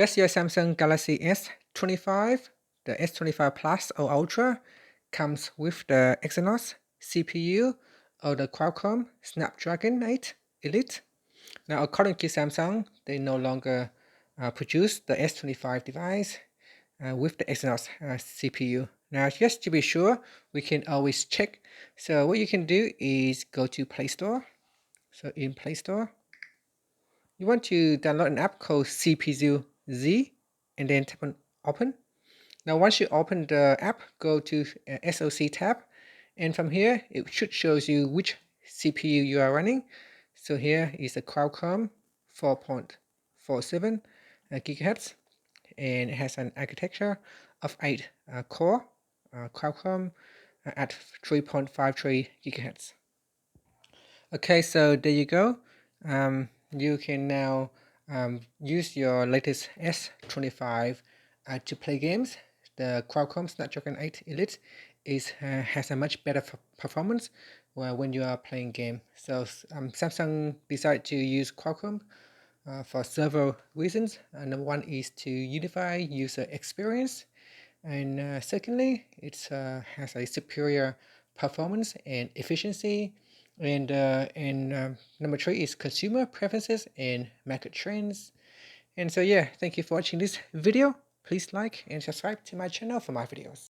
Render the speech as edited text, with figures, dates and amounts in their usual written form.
Does your Samsung Galaxy S25, the S25 Plus or Ultra, comes with the Exynos CPU or the Qualcomm Snapdragon 8 Elite? Now, according to Samsung, they no longer produce the S25 device with the Exynos CPU. Now, just to be sure, we can always check. So what you can do is go to Play Store. So in Play Store, you want to download an app called CPU-Z and then tap on Open. Now, once you open the app, go to SoC tab, and from here, it should show you which CPU you are running. So here is a Qualcomm 4.47 gigahertz, and it has an architecture of 8 core Qualcomm at 3.53 gigahertz. Okay, so there you go. You can now use your latest S25 to play games. The Qualcomm Snapdragon 8 Elite has a much better performance when you are playing game. So Samsung decided to use Qualcomm for several reasons. Number one is to unify user experience, and secondly, it has a superior performance and efficiency. And number three is consumer preferences and market trends. And so yeah, thank you for watching this video. Please like and subscribe to my channel for my videos.